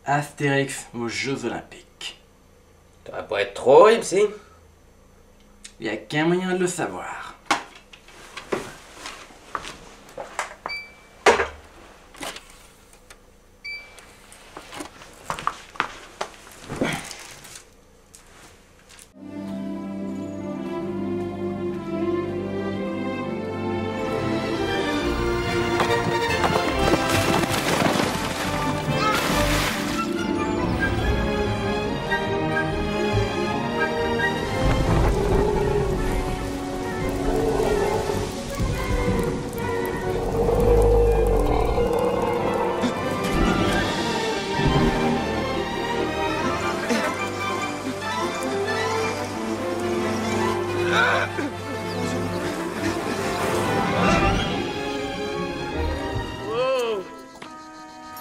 Astérix aux Jeux Olympiques. Ça va pas être trop horrible, si? Il n'y a qu'un moyen de le savoir.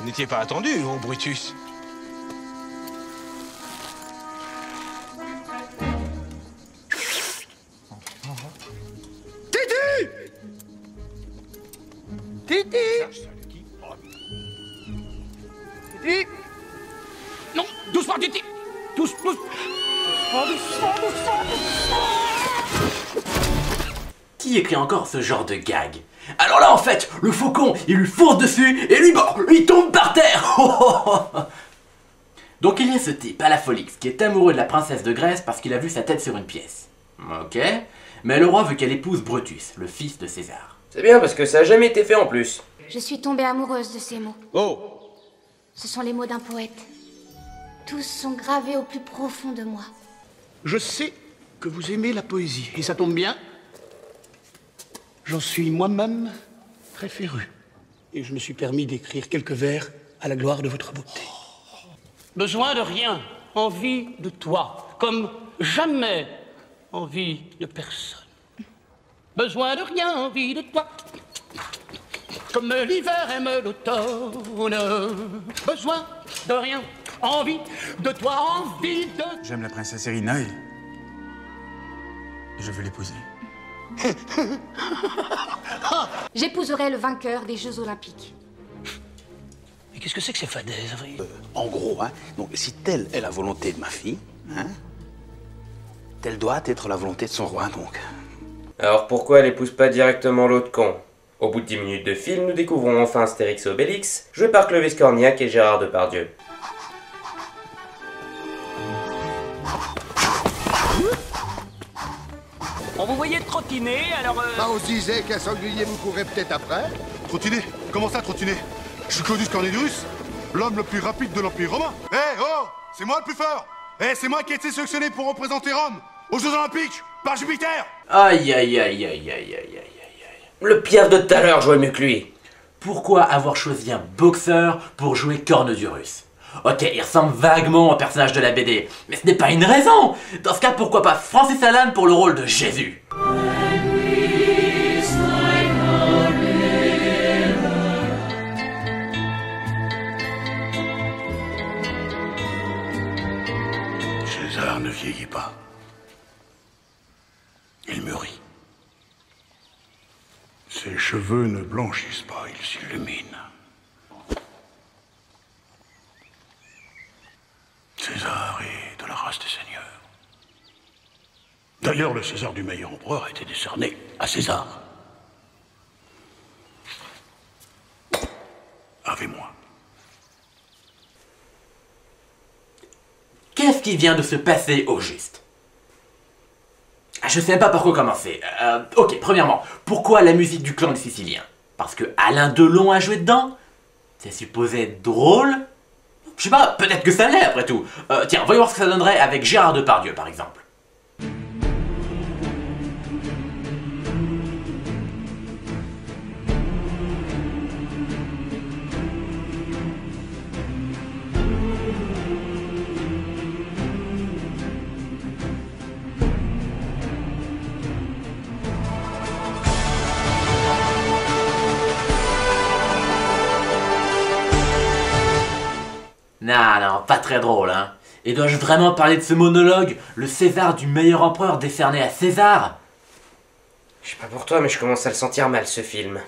Vous n'étiez pas attendu, oh Brutus. Titi! Titi! Titi! Non, doucement, Titi! Doucement, doucement. Qui écrit encore ce genre de gag? Alors là, en fait, le faucon, il lui fonce dessus et lui, bon, il tombe par terre. Donc il y a ce type, Alafolix, qui est amoureux de la princesse de Grèce parce qu'il a vu sa tête sur une pièce. Ok, mais le roi veut qu'elle épouse Brutus, le fils de César. C'est bien, parce que ça a jamais été fait en plus. Je suis tombée amoureuse de ces mots. Oh! Ce sont les mots d'un poète. Tous sont gravés au plus profond de moi. Je sais que vous aimez la poésie, et ça tombe bien. J'en suis moi-même très féru. Et je me suis permis d'écrire quelques vers à la gloire de votre beauté. Besoin de rien, envie de toi, comme jamais envie de personne. Besoin de rien, envie de toi, comme l'hiver aime l'automne. Besoin de rien, envie de toi, envie de... J'aime la princesse Irina et je veux l'épouser. J'épouserai le vainqueur des Jeux Olympiques. Mais qu'est-ce que c'est que ces fadaises? En gros, hein, donc, si telle est la volonté de ma fille, hein, telle doit être la volonté de son roi, donc. Alors pourquoi elle épouse pas directement l'autre con? Au bout de 10 minutes de film, nous découvrons enfin Astérix et Obélix, joué par Clovis Cornillac et Gérard Depardieu. On vous voyait trottiner, alors... Bah, on se disait qu'un sanglier vous courait peut-être après. Trottiner? Comment ça, trottiner? Je suis Claudius Cornelius, l'homme le plus rapide de l'Empire romain. Eh, oh! C'est moi le plus fort! Eh, c'est moi qui ai été sélectionné pour représenter Rome aux Jeux Olympiques par Jupiter! Aïe aïe aïe aïe aïe aïe aïe aïe. Le piaf de tout à l'heure jouait mieux que lui. Pourquoi avoir choisi un boxeur pour jouer Cornodurus? Ok, il ressemble vaguement au personnage de la BD, mais ce n'est pas une raison. Dans ce cas, pourquoi pas Francis Allan pour le rôle de Jésus? César ne vieillit pas. Il mûrit. Ses cheveux ne blanchissent pas, ils s'illuminent. César est de la race des seigneurs. D'ailleurs, le César du meilleur empereur a été décerné à César. Avez-moi. Qu'est-ce qui vient de se passer au juste? Je sais même pas par quoi commencer. Ok, premièrement, pourquoi la musique du clan des Siciliens? Parce que Alain Delon a joué dedans? C'est supposé être drôle? Je sais pas, peut-être que ça l'est après tout. Tiens, voyons voir ce que ça donnerait avec Gérard Depardieu par exemple. Non, pas très drôle, hein. Et dois-je vraiment parler de ce monologue, le César du meilleur empereur décerné à César? Je sais pas pour toi, mais je commence à le sentir mal, ce film.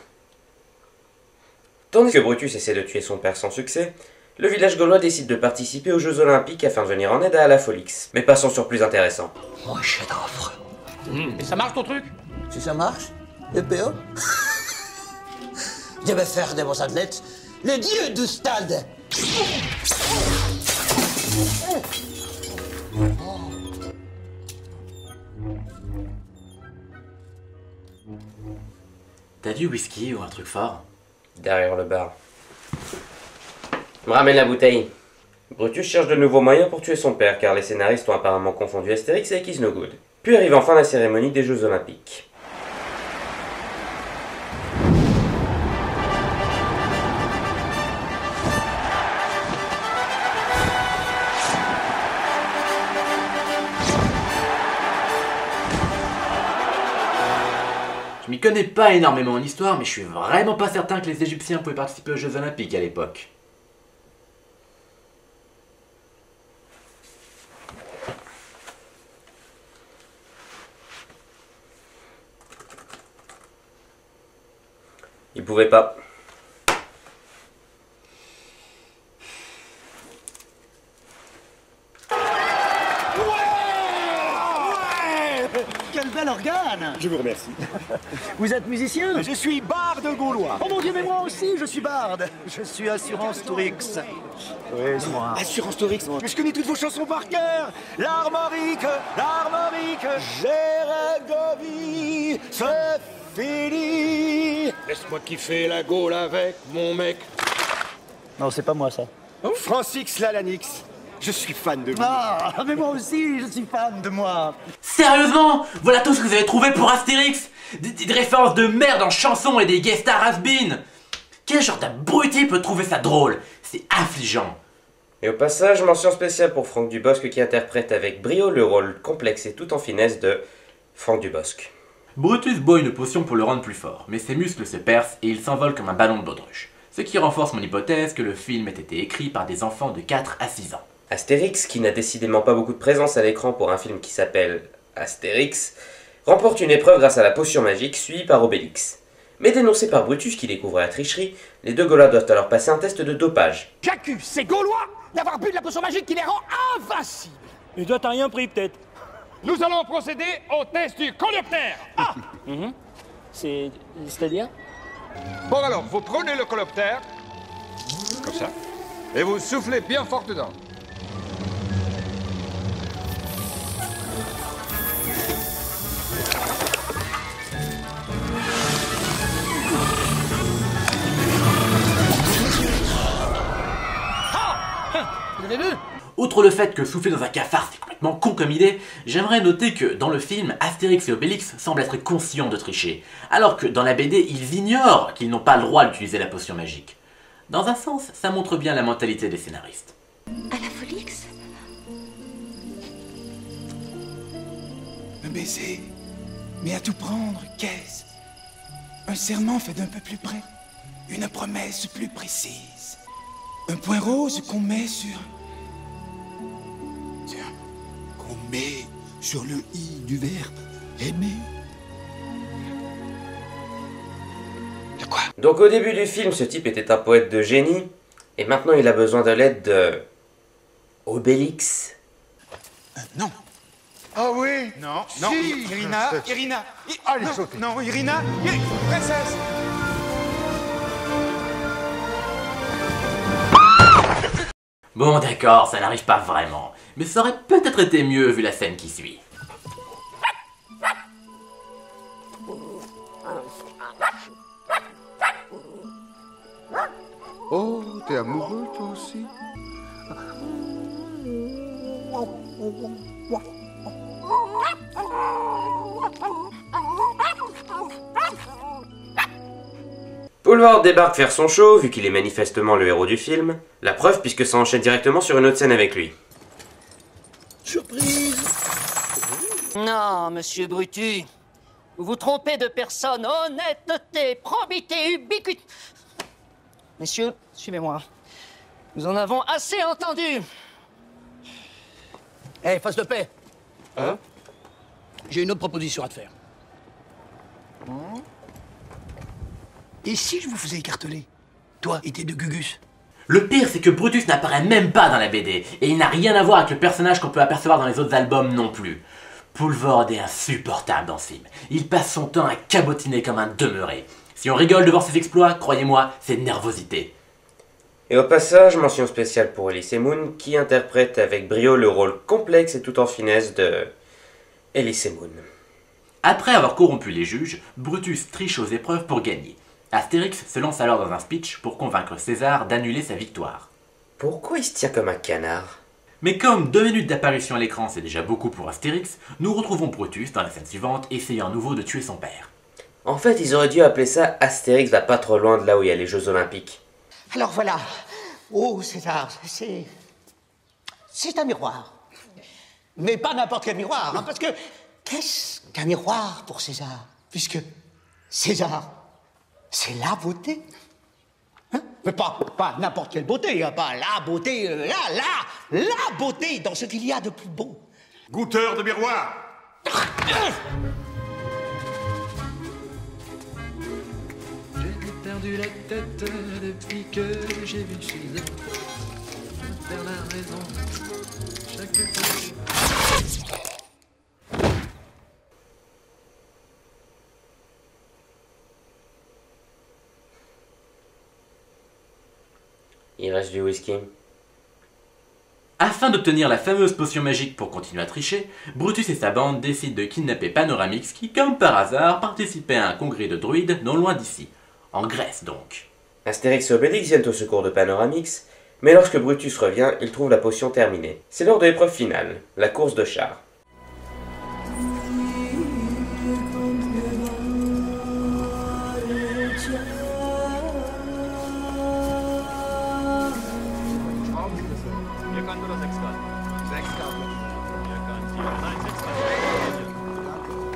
Tandis que Brutus essaie de tuer son père sans succès, Le village gaulois décide de participer aux Jeux Olympiques afin de venir en aide à Alafolix. Mais passons sur plus intéressant. Oh, chef-d'œuvre. Et ça marche ton truc? Si ça marche, le PO. Je vais faire de vos athlètes le dieu du stade. T'as du whisky ou un truc fort? Derrière le bar. Me ramène la bouteille. Brutus cherche de nouveaux moyens pour tuer son père, car les scénaristes ont apparemment confondu Astérix avec Is No Good. Puis arrive enfin la cérémonie des Jeux Olympiques. Je m'y connais pas énormément en histoire, mais je suis vraiment pas certain que les Égyptiens pouvaient participer aux Jeux Olympiques à l'époque. Ils pouvaient pas. Quel bel organe! Je vous remercie. Vous êtes musicien? Je suis barde gaulois. Oh mon Dieu, mais moi aussi, je suis barde. Je suis Assurance Tourix. Oui, c'est moi. Assurance Torix. Mais je connais toutes vos chansons par cœur. L'Armorique, Géragovie, c'est fini. Laisse-moi kiffer la Gaule avec mon mec. Non, c'est pas moi, ça. Francis Lalanix. Je suis fan de vous. Ah, mais moi aussi, je suis fan de moi. Sérieusement? Voilà tout ce que vous avez trouvé pour Astérix? Des références de merde en chansons et des guest stars has-been. Quel genre d'abruti peut trouver ça drôle? C'est affligeant. Et au passage, mention spéciale pour Franck Dubosc qui interprète avec brio le rôle complexe et tout en finesse de Franck Dubosc. Brutus boit une potion pour le rendre plus fort, mais ses muscles se percent et il s'envole comme un ballon de baudruche. Ce qui renforce mon hypothèse que le film ait été écrit par des enfants de 4 à 6 ans. Astérix, qui n'a décidément pas beaucoup de présence à l'écran pour un film qui s'appelle Astérix, remporte une épreuve grâce à la potion magique suivie par Obélix. Mais dénoncé par Brutus qui découvre la tricherie, les deux Gaulois doivent alors passer un test de dopage. J'accuse ces Gaulois d'avoir bu de la potion magique qui les rend invincibles. Et toi, t'as rien pris, peut-être? Nous allons procéder au test du coléoptère. Ah C'est-à-dire? Bon alors, vous prenez le coléoptère, comme ça, et vous soufflez bien fort dedans. Vous avez vu? Outre le fait que souffler dans un cafard c'est complètement con comme idée, j'aimerais noter que dans le film, Astérix et Obélix semblent être conscients de tricher, alors que dans la BD, ils ignorent qu'ils n'ont pas le droit d'utiliser la potion magique. Dans un sens, ça montre bien la mentalité des scénaristes. Alafolix? Un baiser, mais à tout prendre, qu'est-ce? Un serment fait d'un peu plus près, une promesse plus précise, un point rose qu'on met sur... Tiens, qu'on met sur le i du verbe aimer. De quoi? Donc au début du film, ce type était un poète de génie, et maintenant il a besoin de l'aide de... Obélix. Non. Ah oui? Non, Si. non, Irina, Allez, non, sautez. non, Irina, princesse. Bon d'accord, ça n'arrive pas vraiment, mais ça aurait peut-être été mieux vu la scène qui suit. Oh, t'es amoureux toi aussi? Poulvord débarque faire son show, vu qu'il est manifestement le héros du film. La preuve, puisque ça enchaîne directement sur une autre scène avec lui. Surprise! Non, monsieur Brutus. Vous vous trompez de personne. Honnêteté, probité, ubiquité. Messieurs, suivez-moi. Nous en avons assez entendu. Hé, face de paix. Hein? J'ai une autre proposition à te faire. Et si je vous faisais écarteler? Toi et tes deux Gugus? Le pire, c'est que Brutus n'apparaît même pas dans la BD, et il n'a rien à voir avec le personnage qu'on peut apercevoir dans les autres albums non plus. Poulvord est insupportable dans ce film. Il passe son temps à cabotiner comme un demeuré. Si on rigole devant ses exploits, croyez-moi, c'est nervosité. Et au passage, mention spéciale pour Elise Moon, qui interprète avec brio le rôle complexe et tout en finesse de Elise Moon. Après avoir corrompu les juges, Brutus triche aux épreuves pour gagner. Astérix se lance alors dans un speech pour convaincre César d'annuler sa victoire. Pourquoi il se tient comme un canard? Mais comme 2 minutes d'apparition à l'écran c'est déjà beaucoup pour Astérix, nous retrouvons Brutus dans la scène suivante essayant à nouveau de tuer son père. En fait, ils auraient dû appeler ça Astérix va pas trop loin de là où il y a les Jeux Olympiques. Alors voilà. Oh, César, c'est un miroir. Mais pas n'importe quel miroir, hein, parce que qu'est-ce qu'un miroir pour César? Puisque César, c'est la beauté. Hein? Mais pas n'importe quelle beauté, hein, pas la beauté, la beauté dans ce qu'il y a de plus beau. Goûteur de miroir. J'ai perdu la tête depuis que j'ai vu Suzanne. Je perds la raison chaque fois. Il reste du whisky. Afin d'obtenir la fameuse potion magique pour continuer à tricher, Brutus et sa bande décident de kidnapper Panoramix qui, comme par hasard, participait à un congrès de druides non loin d'ici. En Grèce donc. Astérix et Obélix viennent au secours de Panoramix, mais lorsque Brutus revient, il trouve la potion terminée. C'est l'heure de l'épreuve finale, la course de chars.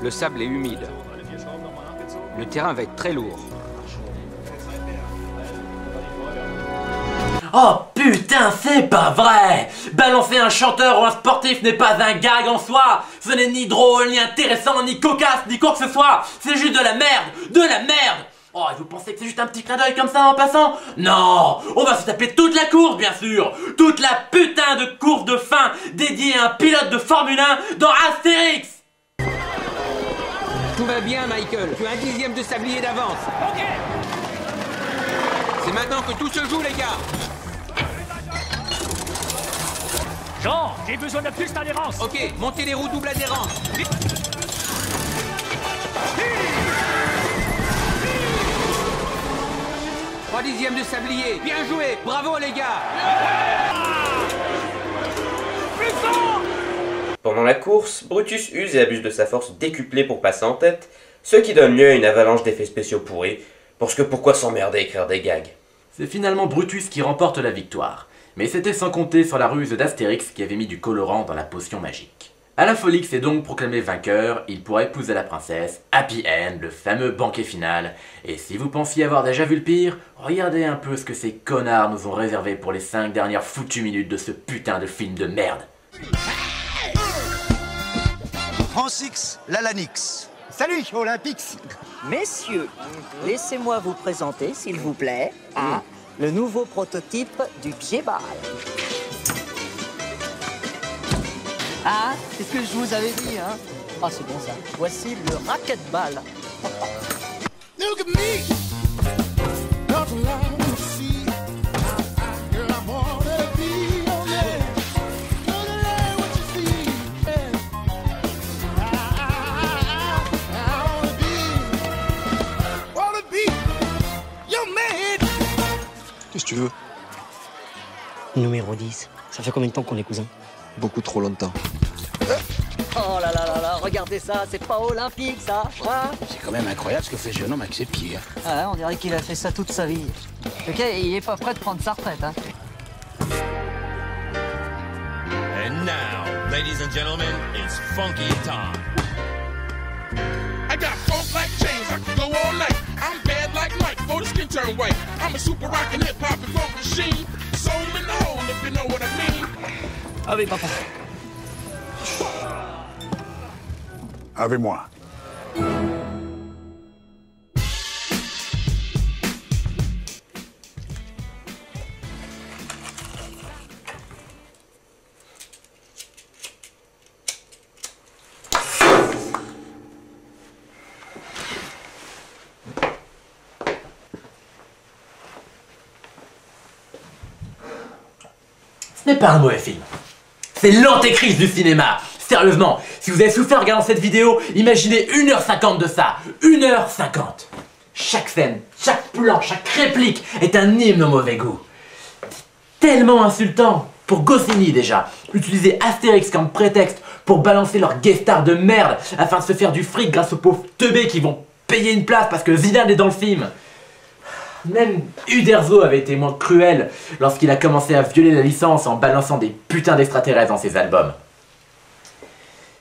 Le sable est humide. Le terrain va être très lourd. Oh putain, c'est pas vrai! Balancer un chanteur ou un sportif n'est pas un gag en soi! Ce n'est ni drôle, ni intéressant, ni cocasse, ni quoi que ce soit! C'est juste de la merde! De la merde! Oh, et vous pensez que c'est juste un petit clin d'œil comme ça en passant? Non! On va se taper toute la course, bien sûr! Toute la putain de course de fin dédiée à un pilote de Formule 1 dans Astérix! Tout va bien, Michael. Tu as un 10e de sablier d'avance. Ok. C'est maintenant que tout se joue, les gars. Jean, j'ai besoin de plus d'adhérence. Ok, montez les roues double adhérence. Vite. 3 dixièmes de sablier. Bien joué. Bravo, les gars. Plus fort. Pendant la course, Brutus use et abuse de sa force décuplée pour passer en tête, ce qui donne lieu à une avalanche d'effets spéciaux pourris, parce que pourquoi s'emmerder à écrire des gags? C'est finalement Brutus qui remporte la victoire, mais c'était sans compter sur la ruse d'Astérix qui avait mis du colorant dans la potion magique. Alafolix est donc proclamé vainqueur, il pourra épouser la princesse, happy end, le fameux banquet final, et si vous pensiez avoir déjà vu le pire, regardez un peu ce que ces connards nous ont réservé pour les 5 dernières foutues minutes de ce putain de film de merde. Francix Lalanix. Salut, Olympix. Messieurs, laissez-moi vous présenter, s'il vous plaît, le nouveau prototype du pied-ball. Ah, c'est ce que je vous avais dit, hein. Ah, c'est bon ça. Voici le racquetball. Look at me. Not allowed to see. Girl, I wanna be your man. Gonna learn what you see. I wanna be your man. Qu'est-ce que tu veux? Numéro 10. Ça fait combien de temps qu'on est cousins? Beaucoup trop longtemps. Oh là là là là, regardez ça, c'est pas olympique ça, hein? C'est quand même incroyable ce que fait ce jeune homme avec ses pieds. Hein. Ah ouais, on dirait qu'il a fait ça toute sa vie. Ok, il est pas prêt de prendre sa retraite, hein. And now, ladies and gentlemen, it's funky time. I got funk like chains, I can go all night. I'm bad like Mike, before the skin turn white. I'm a super rockin' hip hop and funk machine. Soul and all, if you know what I mean. Ah oui, papa. Avec moi. Ce n'est pas un mauvais film. C'est l'antéchrist du cinéma. Sérieusement, si vous avez souffert en regardant cette vidéo, imaginez 1h50 de ça. 1h50. Chaque scène, chaque plan, chaque réplique est un hymne au mauvais goût. Tellement insultant. Pour Goscinny déjà, utiliser Astérix comme prétexte pour balancer leur guest star de merde afin de se faire du fric grâce aux pauvres teubés qui vont payer une place parce que Zidane est dans le film. Même Uderzo avait été moins cruel lorsqu'il a commencé à violer la licence en balançant des putains d'extraterrestres dans ses albums.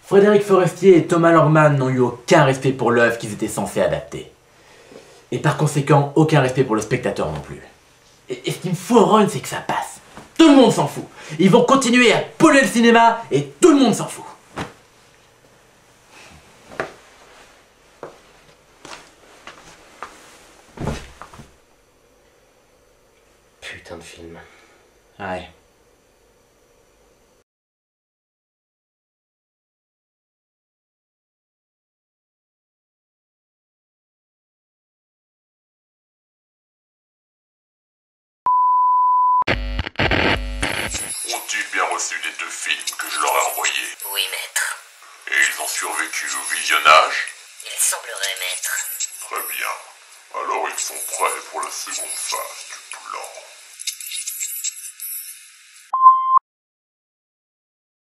Frédéric Forestier et Thomas Langman n'ont eu aucun respect pour l'œuvre qu'ils étaient censés adapter. Et par conséquent, aucun respect pour le spectateur non plus. Et ce qui me fout en rogne, c'est que ça passe. Tout le monde s'en fout. Ils vont continuer à polluer le cinéma et tout le monde s'en fout. Putain de film. Ouais. Ont-ils bien reçu les 2 films que je leur ai envoyés? Oui, maître. Et ils ont survécu au visionnage? Il semblerait, maître. Très bien. Alors ils sont prêts pour la seconde phase.